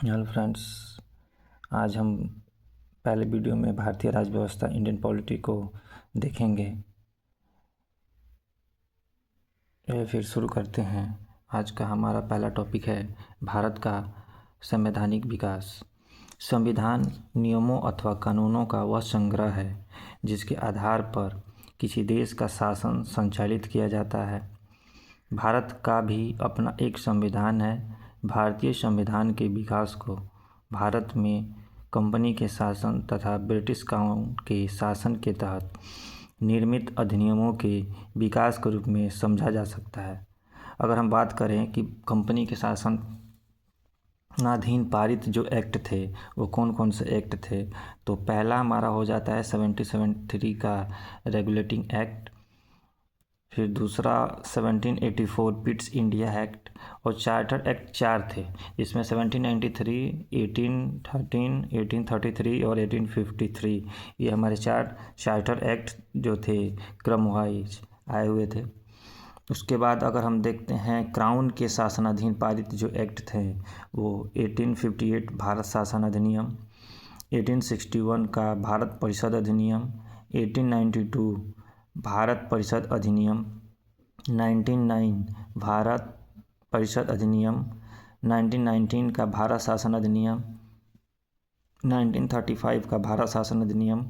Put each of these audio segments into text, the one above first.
Hello friends, आज हम पहले वीडियो में भारतीय राज्य व्यवस्था इंडियन पॉलिटी को देखेंगे। फिर शुरू करते हैं। आज का हमारा पहला टॉपिक है भारत का संवैधानिक विकास। संविधान नियमों अथवा कानूनों का वह संग्रह है जिसके आधार पर किसी देश का शासन संचालित किया जाता है। भारत का भी अपना एक संविधान है। भारतीय संविधान के विकास को भारत में कंपनी के शासन तथा ब्रिटिश क्राउन के शासन के तहत निर्मित अधिनियमों के विकास के रूप में समझा जा सकता है। अगर हम बात करें कि कंपनी के शासन अधीन पारित जो एक्ट थे वो कौन कौन से एक्ट थे, तो पहला हमारा हो जाता है 1773 का रेगुलेटिंग एक्ट। फिर दूसरा 1784 पिट्स इंडिया एक्ट और चार्टर एक्ट 4 थे, जिसमें 1793, 1813, 1833 और 1853 ये हमारे 4 चार्टर एक्ट जो थे क्रम वाइज आए हुए थे। उसके बाद अगर हम देखते हैं क्राउन के शासनाधीन पारित जो एक्ट थे वो 1858 भारत शासन अधिनियम, 1861 का भारत परिषद अधिनियम, 1892 भारत परिषद अधिनियम, 1909 भारत परिषद अधिनियम, 1919 का भारत शासन अधिनियम, 1935 का भारत शासन अधिनियम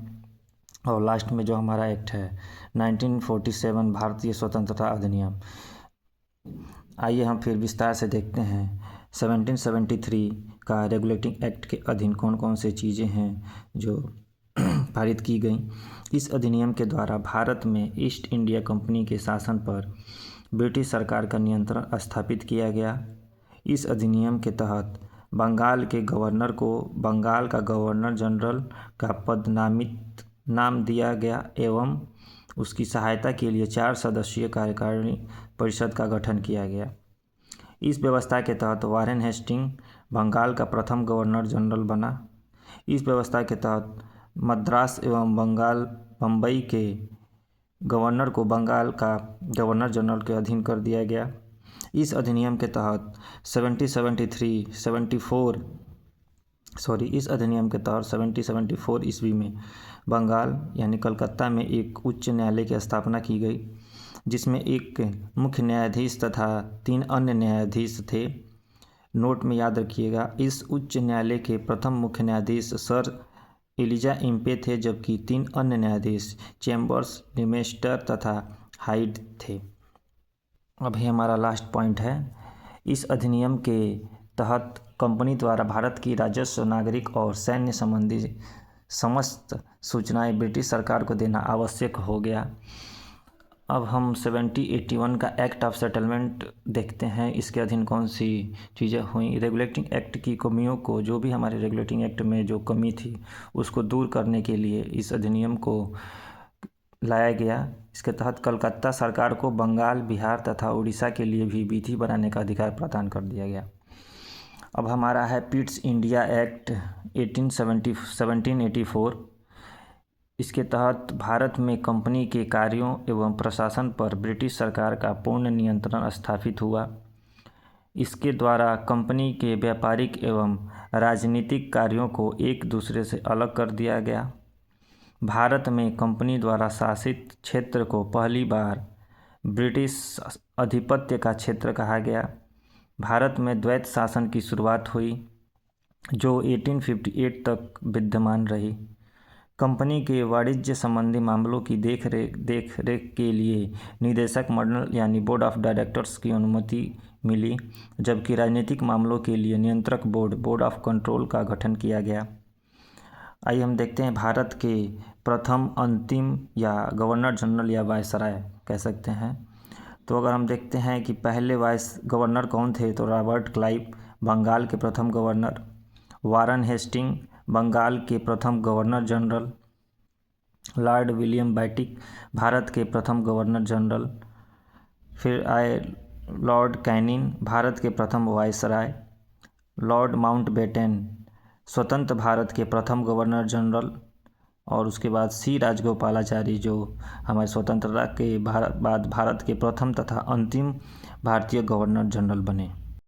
और लास्ट में जो हमारा एक्ट है 1947 भारतीय स्वतंत्रता अधिनियम। आइए हम फिर विस्तार से देखते हैं 1773 का रेगुलेटिंग एक्ट के अधीन कौन कौन से चीज़ें हैं जो पारित की गई। इस अधिनियम के द्वारा भारत में ईस्ट इंडिया कंपनी के शासन पर ब्रिटिश सरकार का नियंत्रण स्थापित किया गया। इस अधिनियम के तहत बंगाल के गवर्नर को बंगाल का गवर्नर जनरल का पद नाम दिया गया एवं उसकी सहायता के लिए 4 सदस्यीय कार्यकारिणी परिषद का गठन किया गया। इस व्यवस्था के तहत वारेन हेस्टिंग बंगाल का प्रथम गवर्नर जनरल बना। इस व्यवस्था के तहत मद्रास एवं बम्बई के गवर्नर को बंगाल का गवर्नर जनरल के अधीन कर दिया गया। इस अधिनियम के तहत 1774 ईस्वी में बंगाल यानी कलकत्ता में एक उच्च न्यायालय की स्थापना की गई, जिसमें एक मुख्य न्यायाधीश तथा 3 अन्य न्यायाधीश थे। नोट में याद रखिएगा, इस उच्च न्यायालय के प्रथम मुख्य न्यायाधीश सर एलिजा इम्पे थे, जबकि 3 अन्य न्यायाधीश चैम्बर्स, लिमेस्टर तथा हाइड थे। अभी हमारा लास्ट पॉइंट है, इस अधिनियम के तहत कंपनी द्वारा भारत की राजस्व, नागरिक और सैन्य संबंधी समस्त सूचनाएं ब्रिटिश सरकार को देना आवश्यक हो गया। अब हम 1781 का एक्ट ऑफ सेटलमेंट देखते हैं। इसके अधीन कौन सी चीज़ें हुई। रेगुलेटिंग एक्ट की कमियों को, जो भी हमारे रेगुलेटिंग एक्ट में जो कमी थी उसको दूर करने के लिए इस अधिनियम को लाया गया। इसके तहत कलकत्ता सरकार को बंगाल, बिहार तथा उड़ीसा के लिए भी विधि बनाने का अधिकार प्रदान कर दिया गया। अब हमारा है पिट्स इंडिया एक्ट 1784। इसके तहत भारत में कंपनी के कार्यों एवं प्रशासन पर ब्रिटिश सरकार का पूर्ण नियंत्रण स्थापित हुआ। इसके द्वारा कंपनी के व्यापारिक एवं राजनीतिक कार्यों को एक दूसरे से अलग कर दिया गया। भारत में कंपनी द्वारा शासित क्षेत्र को पहली बार ब्रिटिश आधिपत्य का क्षेत्र कहा गया। भारत में द्वैत शासन की शुरुआत हुई जो 1858 तक विद्यमान रही। कंपनी के वाणिज्य संबंधी मामलों की देख रेख के लिए निदेशक मंडल यानी बोर्ड ऑफ डायरेक्टर्स की अनुमति मिली, जबकि राजनीतिक मामलों के लिए नियंत्रक बोर्ड ऑफ कंट्रोल का गठन किया गया। आइए हम देखते हैं भारत के प्रथम अंतिम या गवर्नर जनरल या वायसराय कह सकते हैं। तो अगर हम देखते हैं कि पहले वाइस गवर्नर कौन थे, तो रॉबर्ट क्लाइव बंगाल के प्रथम गवर्नर, वारेन हेस्टिंग बंगाल के प्रथम governor general, lord William Bentinck Bharat के प्रथम गवर्नर जनरल, फिर आए लॉर्ड कैनिंग भारत के प्रथम वायसराय, लॉर्ड माउंटबेटन स्वतंत्र भारत के प्रथम गवर्नर जनरल, और उसके बाद सी राजगोपालाचारी जो हमारे स्वतंत्रता के बाद भारत के प्रथम तथा अंतिम भारतीय गवर्नर जनरल बने।